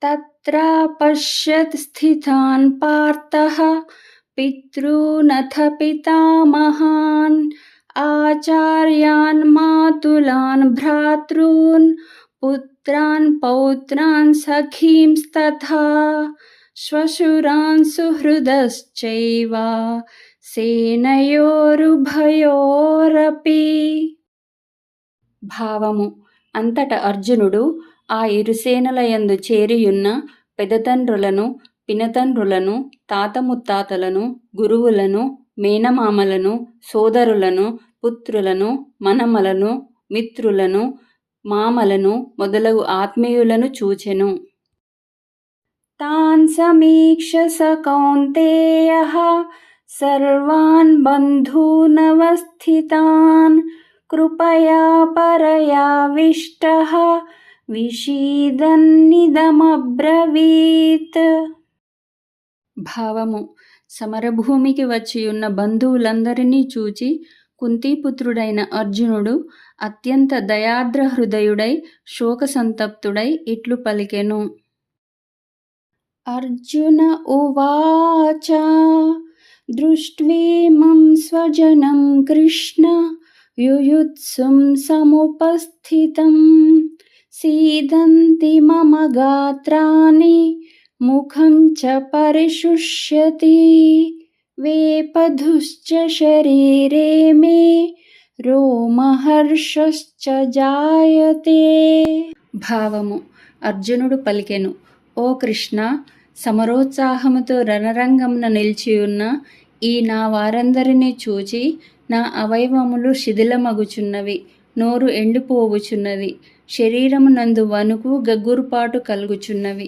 तत्रापश्यत् स्थितान् पार्थः पितॄनथ पितामहान् आचार्यान् मातुलान् भ्रातॄन् पुत्रान् पौत्रान् सखींस्तथा श्वशुरान् सुहृदश्चैव సేనయోరుభయోరపి. భావము: అంతట అర్జునుడు ఆ ఇరుసేనలయందు చేరియున్న పెదతండ్రులను, పినతండ్రులను, తాత ముత్తాతలను, గురువులను, మేనమామలను, సోదరులను, పుత్రులను, మనమలను, మిత్రులను, మామలను మొదలగు ఆత్మీయులను చూచెను. తాన్ సమీక్ష స కౌంతేయః సర్వాన్ బంధూనవస్థితాన్ కృపయా పరయావిష్టః విషీదన్నిదమబ్రవీత్. భావము: సమరభూమికి వచ్చియున్న బంధువులందరినీ చూచి కుంతీపుత్రుడైన అర్జునుడు అత్యంత దయార్ద్ర హృదయుడై శోకసంతప్తుడై ఇట్లు పలికెను. అర్జున ఉవాచ దృష్ట్వేమం స్వజనం కృష్ణ యుయుత్సుం సముపస్థితం సీదంతి మమ గాత్రాణి ముఖం చ పరిశుష్యతి వేపధుశ్చ శరీరే మే రోమహర్షశ్చ జాయతే. భావము: అర్జునుడు పలికెను, ఓ కృష్ణ, సమరోత్సాహముతో రణరంగమున నిలిచియున్న ఈ నా వారందరినీ చూచి నా అవయవములు శిథిలమగుచున్నవి, నోరు ఎండిపోవుచున్నది, శరీరమునందు వణుకు గగ్గురుపాటు కలుగుచున్నవి.